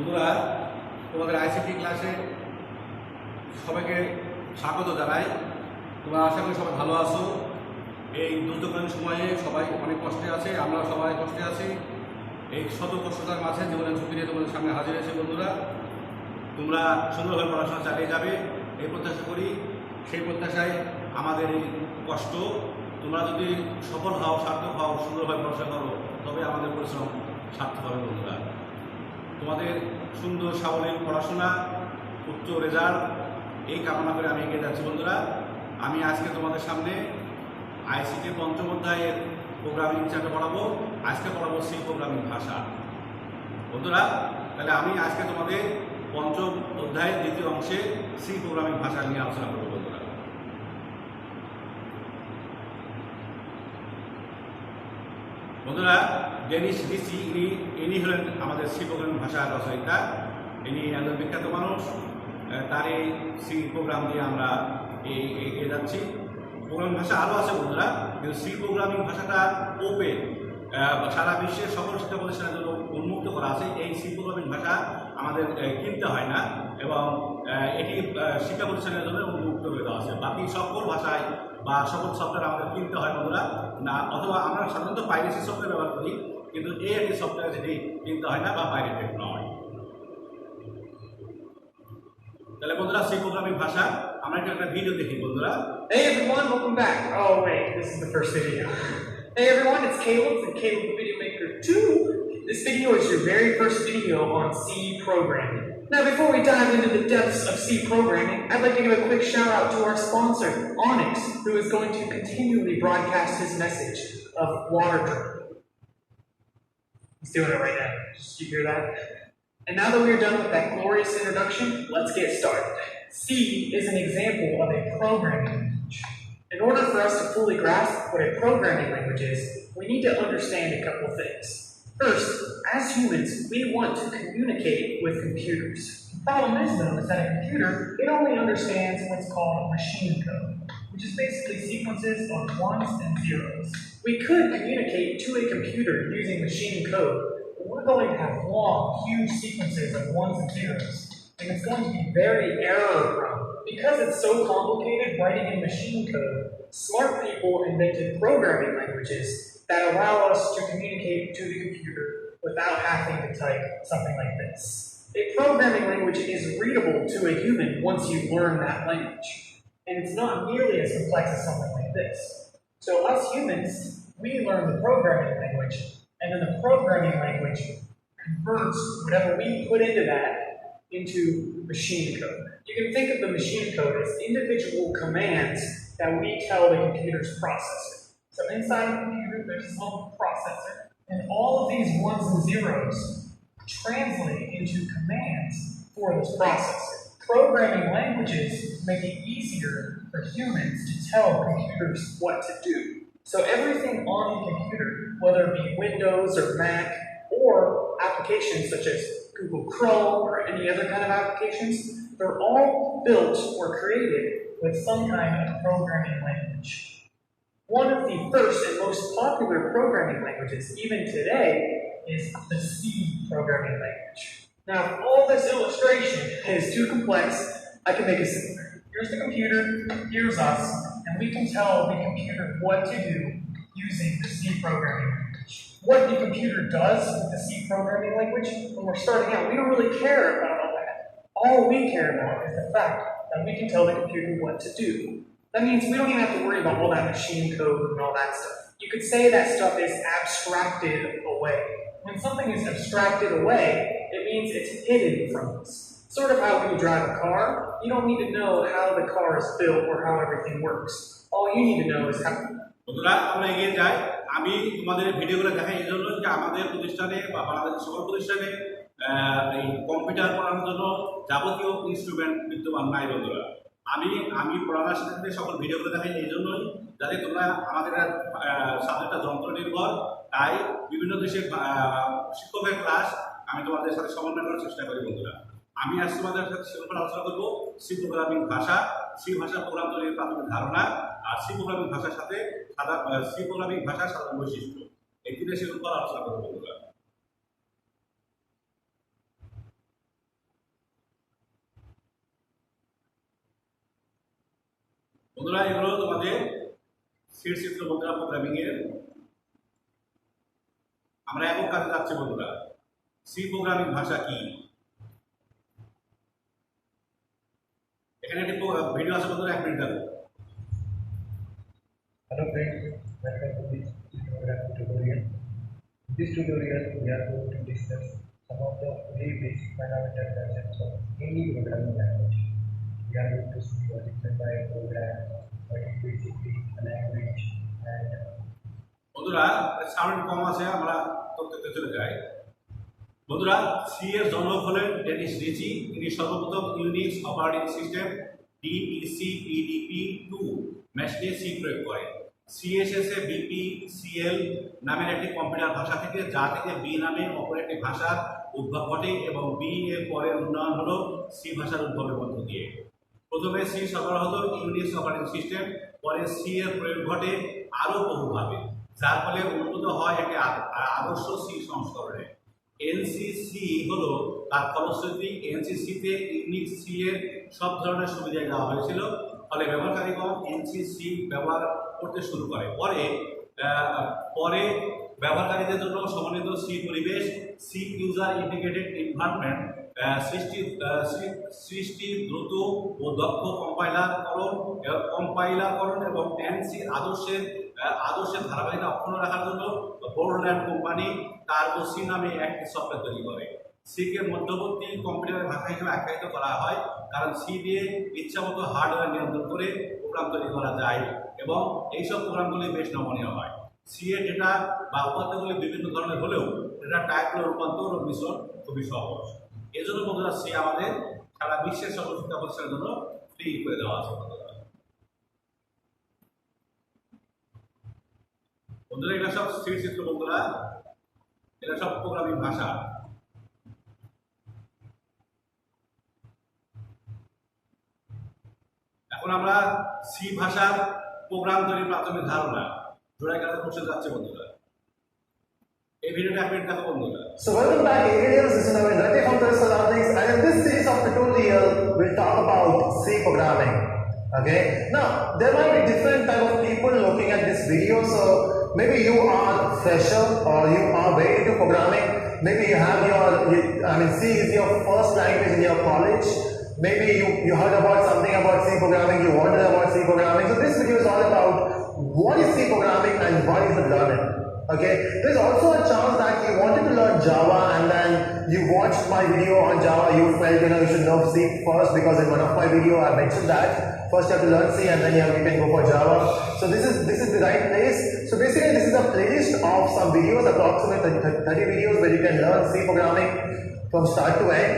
বন্ধুরা, তোমাদের আইসিটি ক্লাসে সবাইকে স্বাগত জানাই। তোমরা আশা করি সবাই ভালো আছো। এই দুর্যোগকালীন সময়ে সবাই অনেক কষ্টে আছে, আমরা সবাই কষ্টে আছি। এই শত কষ্টতার মাঝে জীবনের ঝুঁকি নিয়ে তোমাদের সামনে হাজির হয়েছে। বন্ধুরা, তোমরা সুন্দরভাবে পড়াশোনা চালিয়ে যাবে এই প্রত্যাশা করি। সেই প্রত্যাশায় আমাদের এই কষ্ট, তোমরা যদি সফল হও, সার্থক হও, সুন্দরভাবে পড়াশোনা করো, তবে আমাদের পরিশ্রম সার্থক হবে। বন্ধুরা, তোমাদের সুন্দর সাবলীল পড়াশোনা, উচ্চ রেজাল্ট এই কামনা করে আমি এগিয়ে যাচ্ছি। বন্ধুরা, আমি আজকে তোমাদের সামনে আইসিটি পঞ্চম অধ্যায়ের প্রোগ্রামিং চ্যাপ্টার পড়াবো। আজকে পড়াবো সি প্রোগ্রামিং ভাষা। বন্ধুরা, তাহলে আমি আজকে তোমাদের পঞ্চম অধ্যায়ের দ্বিতীয় অংশে সি প্রোগ্রামিং ভাষা নিয়ে আলোচনা করবো। বন্ধুরা, ডেনিস রিচি ইনি হলেন আমাদের সি প্রোগ্রামিং ভাষার রচয়িতা। ইনি একজন বিখ্যাত মানুষ। তার এই সি প্রোগ্রাম দিয়ে আমরা এগিয়ে যাচ্ছি। প্রোগ্রামিং ভাষা আরও আছে বন্ধুরা, কিন্তু সি প্রোগ্রামিং ভাষাটা ওপেন, সারা বিশ্বের সকল শিক্ষা প্রতিষ্ঠানের জন্য উন্মুক্ত করা আছে। এই সি প্রোগ্রামিং ভাষা আমাদের কিনতে হয় না এবং এটি শিক্ষা প্রতিষ্ঠানের জন্য উন্মুক্ত করে দেওয়া আছে। বাকি সকল ভাষায় বা সকল সফটওয়্যার আমাদের কিনতে হয় বন্ধুরা না, অথবা আমরা সাধারণত পাইরেসি সফটওয়্যার ব্যবহার করি, কিন্তু একটি সফটওয়্যার যেটি কিনতে হয় না বা পাইরেটেড নয়। তাহলে বন্ধুরা, সি প্রোগ্রামিং ভাষা আমরা একটা ভিডিও দেখি। বন্ধুরা, Hey everyone, welcome back. Oh wait, this is the first video. Hey everyone, it's Caleb from Caleb Video Maker 2. This video is your very first video on C programming. Now before we dive into the depths of C programming, I'd like to give a quick shout out to our sponsor, Onyx, who is going to continually broadcast his message of water drinking. He's doing it right now. Did you hear that? And now that we are done with that glorious introduction, let's get started. C is an example of a programming language. In order for us to fully grasp what a programming language is, we need to understand a couple of things. First, as humans, we want to communicate with computers. The problem is, though, is that a computer, it only understands what's called machine code, which is basically sequences of ones and zeros. We could communicate to a computer using machine code, but we're going to have long, huge sequences of ones and zeros, and it's going to be very error-prone. Because it's so complicated writing in machine code, smart people invented programming languages that allow us to communicate to the computer without having to type something like this. A programming language is readable to a human once you learn that language, and it's not nearly as complex as something like this. So us humans, we learn the programming language, and then the programming language converts whatever we put into that into machine code. You can think of the machine code as individual commands that we tell the computer's processor. So inside the computer, there's this little processor, and all of these ones and zeros translate into commands for this processor. Programming languages make it easier for humans to tell computers what to do. So everything on the computer, whether it be Windows or Mac, or applications such as Google Chrome or any other kind of applications, they're all built or created with some kind of programming language. One of the first and most popular programming languages, even today, is the C programming language. Now, if all this illustration is too complex, I can make it simpler. Here's the computer, here's us, and we can tell the computer what to do using the C programming language. What the computer does with the C programming language, when we're starting out, we don't really care about all that. All we care about is the fact that we can tell the computer what to do. That means we don't even have to worry about all that machine code and all that stuff. You could say that stuff is abstracted away. When something is abstracted away, it means it's hidden from us. Sort of how when you drive a car, you don't need to know how the car is built or how everything works. All you need to know is how. বন্ধুরা, আমরা এগিয়ে যাই। আমি তোমাদের ভিডিওগুলো দেখাই এই জন্য যে আমাদের প্রতিষ্ঠানে বা বাংলাদেশের সকল প্রতিষ্ঠানে এই কম্পিউটার পড়ানোর জন্য যাবতীয় ইনস্ট্রুমেন্ট বিদ্যমান নাই। বন্ধুরা, আমি পড়ানোর সাথে সকল ভিডিওগুলো দেখাই এই জন্যই, যাতে তোমরা আমাদের সাবজেক্টটা যন্ত্র নির্ভর, তাই বিভিন্ন দেশের শিক্ষকের ক্লাস আমি তোমাদের সাথে সমন্বয় করার চেষ্টা করি। বন্ধুরা, আমি আজ তোমাদের সাথে সেরকম আলোচনা করবো সি প্রোগ্রামিং ভাষা, সি ভাষা প্রোগ্রাম তৈরির প্রাথমিক ধারণা, আর সি প্রোগ্রামিং ভাষার সাথে সি প্রোগ্রামিং ভাষার সাধারণ বৈশিষ্ট্য, এই তিনটে সেরকম আলোচনা করবো। বন্ধুরা, বন্ধুরা এগুলো তোমাদের স্থির চিত্র বন্ধুরা প্রোগ্রামিং এর। আমরা একক কাজে যাচ্ছি বন্ধুরা। সি প্রোগ্রামিং ভাষা কি? এখানে একটি ভিডিও আছে বন্ধুরা, 1 মিনিট দেখো। Hello friends, welcome to this programming tutorial. In this tutorial, we are going to discuss some of the very basic fundamental concepts of any programming language. We are going to see what is meant by a program, what is basically a language, and বন্ধুরা sound কম আছে, আমরা তথ্যতে চলে যাই। বন্ধুরা C এর জনক হলেন Dennis Richi. তিনি সর্বপ্রথম ইউনিক্স অপারেটিং সিস্টেম DEC-PDP-2 মেশিনে সি প্রয়োগ করেন। CSS এ BPCL নামের একটি কম্পিউটার ভাষা থেকে, যা থেকে বি নামে অপর একটি ভাষার উদ্ভব ঘটে এবং বি এর পরের উন্নয়ন হলো সি ভাষার উদ্ভবের মধ্য দিয়ে। প্রথমে সি সরবরাহ হতো ইউনিক্স অপারেটিং সিস্টেম, পরে সি এর প্রয়োগ ঘটে আরও বহুভাবে, যার ফলে উন্নত হয় একটি আদর্শ সি সংস্করণে। এনসিসি হলো তার ফলশ্রুতি। এনসিসিতে ইউনিক্স সি এর সব ধরনের সুবিধা দেওয়া হয়েছিল, ফলে ব্যবহারকারীগণ এনসিসি ব্যবহার করতে শুরু করে। পরে ব্যবহারকারীদের জন্য সমন্বিত সি পরিবেশ, সি ইউজার ইন্টিগ্রেটেড এনভায়রনমেন্ট সৃষ্টি, দ্রুত ও দক্ষ কম্পাইলারকরণ এবং এনসি আদর্শের ধারাবাহিকতা অক্ষুণ্ণ রাখার জন্য বোর্ডল্যান্ড কোম্পানি টার্বো সি নামে একটি সফটওয়্যার তৈরি করে। সিকে মধ্যবর্তী কম্পিউটারের ভাষা হিসেবে আখ্যায়িত করা হয়, কারণ সি দিয়ে ইচ্ছামতো হার্ডওয়্যার নিয়ন্ত্রণ করে প্রোগ্রাম তৈরি করা যায় এবং এইসব প্রোগ্রামগুলি বেশ নমনীয় হয়। সি এর ডেটা বা উপাত্তগুলি বিভিন্ন ধরনের হলেও ডেটা টাইপগুলো রূপান্তর ও মিশ্রণ খুবই সহজ। এই জন্য বন্ধুরা সি আমাদের সারা বিশ্বের সকল শিক্ষা প্রতিষ্ঠানের জন্য ফ্রি করে দেওয়া আছে। বন্ধুরা এগুলো সব স্থির চিত্র বন্ধুরা, এটা সব প্রোগ্রামিং ভাষা। এখন আমরা সি ভাষার প্রোগ্রাম তৈরির প্রাথমিক ধারণা জোড়াই কাজে বসে যাচ্ছে বন্ধুরা। এই ভিডিওটা 1 মিনিট দেখো বন্ধুরা। so welcome back aliens. This is Navin Reddy from the surroundings, and in this series of tutorial, we'll talk about C programming. Okay. Now there might be different type of people looking at this video, so maybe you are fresher or you are very into programming. Maybe you have C is your first language in your college. Maybe you heard about something about C programming, you wondered about C programming. So this video is all about what is C programming and why is it learning. Okay, there's also a chance that you wanted to learn Java and then you watched my video on Java, you felt you should know C first, because in one of my video I mentioned that first you have to learn C and then you can go for Java. So this is the right place. So basically this is a playlist of some videos, approximately 30 videos where you can learn C programming from start to end.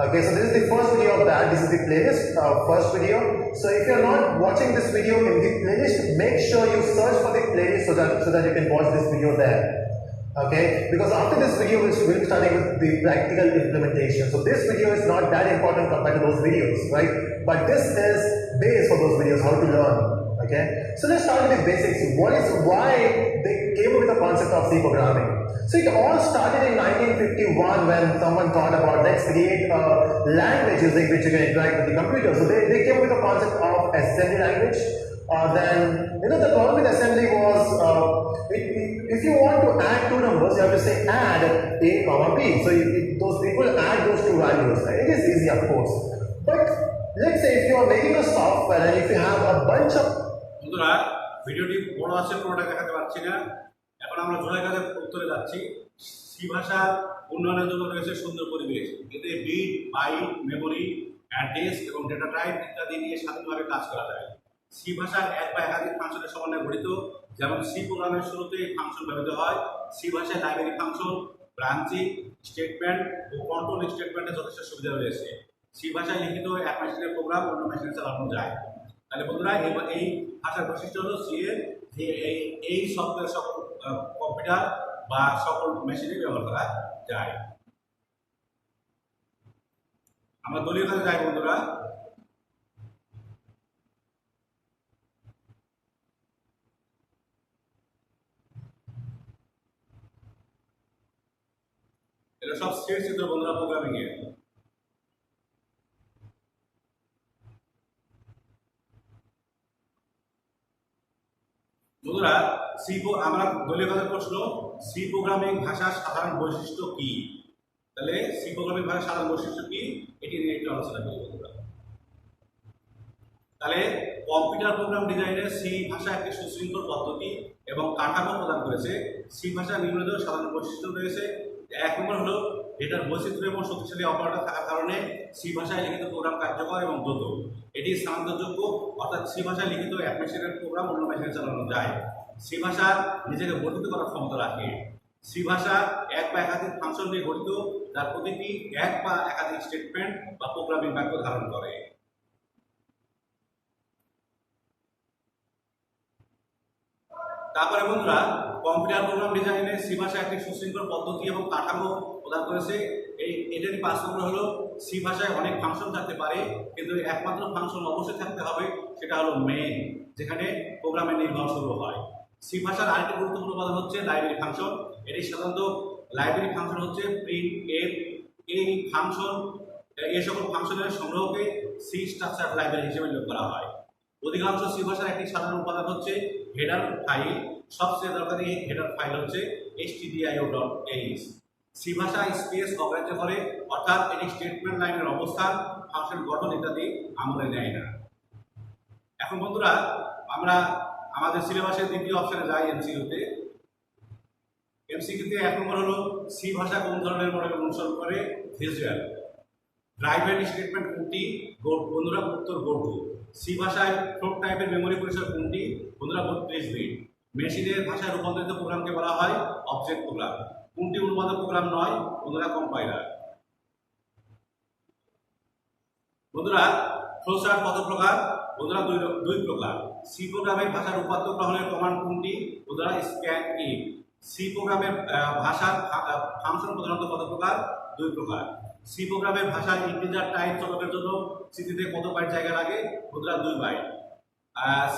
Okay, so this is the first video of that. This is the playlist, first video. So if you're not watching this video in the playlist, make sure you search for the playlist so that you can watch this video there. Okay, because after this video we'll be starting with the practical implementation. So this video is not that important compared to those videos, right? But this is base for those videos, how to learn. Okay, so let's start with the basics. Why they came up with the concept of C programming? So it all started in 1951 when someone thought about let's create a language using which you can interact with the computer. So they came up with the concept of assembly language. Then the problem with assembly was if you want to add two numbers, you have to say add a comma b. So those people add those two values. Right? It is easy, of course. But let's say if you are making a software and if you have a bunch of বন্ধুরা ভিডিওটি বড় আছে, পুরোটা দেখাতে পারছি না। এখন আমরা জোড়াই কাজের উত্তরে যাচ্ছি। সি ভাষার উন্নয়নের জন্য রয়েছে সুন্দর পরিবেশ। এতে বিট, বাইট, মেমোরি, অ্যাড্রেস এবং ডেটা টাইপ ইত্যাদি নিয়ে স্বাধীনভাবে কাজ করা যায়। সি ভাষার এক বা একাধিক ফাংশনের সমন্বয়ে গঠিত, যেমন সি প্রোগ্রামের শুরুতে ফাংশন ব্যবহৃত হয়। সি ভাষায় লাইব্রেরি ফাংশন, ব্রাঞ্চিং, স্টেটমেন্ট ও কন্ট্রোল স্টেটমেন্টের যথেষ্ট সুবিধা রয়েছে। সি ভাষায় লিখিত এক মেশিনের প্রোগ্রাম অন্য মেশিনে চালানো যায়। তাহলে বন্ধুরা এই ভাষার বৈশিষ্ট্য হলো সি এর যে এই সফটওয়্যার সকল কম্পিউটার বা সকল মেশিনে ব্যবহার করা যায়। আমরা দলীয় কাজে যাই বন্ধুরা। এটা সব স্থির চিত্র বন্ধুরা প্রোগ্রামিং এর। বন্ধুরা আমরা দলীয় কাজের প্রশ্ন সি প্রোগ্রামিং ভাষার সাধারণ বৈশিষ্ট্য কি? তাহলে সি প্রোগ্রামিং ভাষার সাধারণ বৈশিষ্ট্য কি এটি নিয়ে একটু আলোচনা করি বন্ধুরা। তাহলে কম্পিউটার প্রোগ্রাম ডিজাইনে সি ভাষা একটি সুশৃঙ্খল পদ্ধতি এবং কাঠামো প্রদান করেছে। সি ভাষা নিম্নলিখিত সাধারণ বৈশিষ্ট্য রয়েছে। এক নম্বর হলো এটার বৈচিত্র্য এবং শক্তিশালী অপারেটর থাকার কারণে সি ভাষায় লিখিত প্রোগ্রাম কার্যকর এবং দ্রুত। এটি স্থানান্তরযোগ্য, অর্থাৎ সি ভাষায় লিখিত এক মেশিনের প্রোগ্রাম অন্য মেশিনে চালানো যায়। সি ভাষা নিজেকে বর্ধিত করার ক্ষমতা রাখে। সি ভাষা এক বা একাধিক ফাংশন নিয়ে গঠিত, যার প্রতিটি এক বা একাধিক স্টেটমেন্ট বা প্রোগ্রামিং বাক্য ধারণ করে। তারপরে বন্ধুরা কম্পিউটার প্রোগ্রাম ডিজাইনে সি ভাষা একটি সুশৃঙ্খল পদ্ধতি এবং কাঠামো প্রদান করেছে। এটারই 5 নম্বর হলো সি ভাষায় অনেক ফাংশন থাকতে পারে, কিন্তু একমাত্র ফাংশন অবশ্যই থাকতে হবে, সেটা হলো মেইন, যেখানে প্রোগ্রামের নির্ভর শুরু হয়। সি ভাষার আরেকটি গুরুত্বপূর্ণ উপাদান হচ্ছে লাইব্রেরি ফাংশন। এটি সাধারণত লাইব্রেরি ফাংশন হচ্ছে প্রিন্ট এফ। এই ফাংশন এই সকল ফাংশনের সংগ্রহকে সি স্ট্রাকচার লাইব্রেরি হিসেবে উল্লেখ করা হয়। অধিকাংশ সি ভাষার একটি সাধারণ উপাদান হচ্ছে হেডার ফাইল। সবচেয়ে দরকারি হেডার ফাইল হচ্ছে stdio.h। সি ভাষা স্পেস অগ্রাহ্য করে, অর্থাৎ এটি স্টেটমেন্ট লাইনের অবস্থান, ফাংশন গঠন ইত্যাদি আমলে নেয় না। এখন বন্ধুরা আমরা আমাদের সিলেবাসের দ্বিতীয় অপশনে যাই, এমসিকিউতে। এমসিকিউতে 1 নম্বর হলো সি ভাষা কোন ধরনের মডেল অনুসরণ করে? ভিজুয়াল। প্রাইভেট স্টেটমেন্ট কোনটি? বন্ধুরা উত্তর গো টু। সি ভাষায় ফ্লোট টাইপের মেমোরি পরিসর কোনটি? বন্ধুরা 32 বিট। মেশিনের ভাষায় রূপান্তরিত প্রোগ্রামকে বলা হয় অবজেক্ট প্রোগ্রাম। কোনটি অনুবাদক প্রোগ্রাম নয়? বন্ধুরা কম্পাইলার। বন্ধুরা ফ্লোচার্ট কত প্রকার? বন্ধুরা দুই প্রকার। সি প্রোগ্রামের ভাষার উপাত্ত গ্রহণের কমান্ড কোনটি? বন্ধুরা স্ক্যান ইন। সি প্রোগ্রামের ভাষার ফাংশন প্রধানত কত প্রকার? 2 প্রকার। সি প্রোগ্রামের ভাষার ইন্টিজার টাইপ চলকের জন্য স্মৃতিতে কত বাইট জায়গা লাগে? বন্ধুরা 2 বাইট।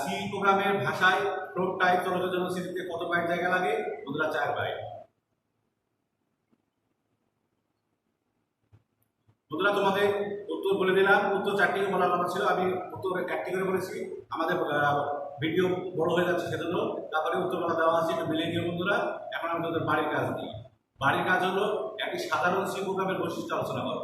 সি প্রোগ্রামের ভাষায় ফ্লোট টাইপ চলকের জন্য স্মৃতিতে কত বাইট জায়গা লাগে? বন্ধুরা 4 বাইট। বন্ধুরা তোমাদের উত্তর বলে দিলাম। উত্তর 4টি বলার কথা ছিল, আমি উত্তর 1টি করে বলেছি। আমাদের ভিডিও বড় হয়ে যাচ্ছে সেজন্য তারপরে উত্তরগুলো দেওয়া আছে, একটু মিলিয়ে নিও বন্ধুরা। এখন আমি তোমাদের বাড়ির কাজ দিই। বাড়ির কাজ হলো একটি সাধারণ সি প্রোগ্রামের বৈশিষ্ট্য আলোচনা করো।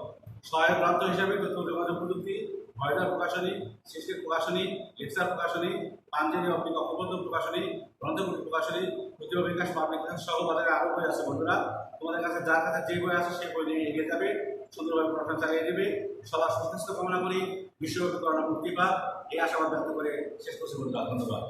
সহায়ক গ্রন্থ হিসেবে তথ্য যোগাযোগ প্রযুক্তি, ময়দার প্রকাশনী, সৃষ্টির প্রকাশনী, লেকচার প্রকাশনী, পাঞ্জাবি অপ্টিক অক্ষবদ্ধ প্রকাশনী, গ্রন্থগুলি প্রকাশনী, প্রতিভা বিকাশ, পাবলিক বিকাশ সহ বাজারে আরও বই আছে বন্ধুরা। তোমাদের কাছে যার কাছে যে বই আছে সেই বই নিয়ে এগিয়ে যাবে, সুন্দরভাবে পড়াশোনা চালিয়ে দেবে। সবার সুস্বাস্থ্য কামনা করি, বিশ্বব্যাপী করোনা মুক্তি পাক, এই আশাবাদ ব্যক্ত করে শেষ করছি বন্ধুরা। ধন্যবাদ।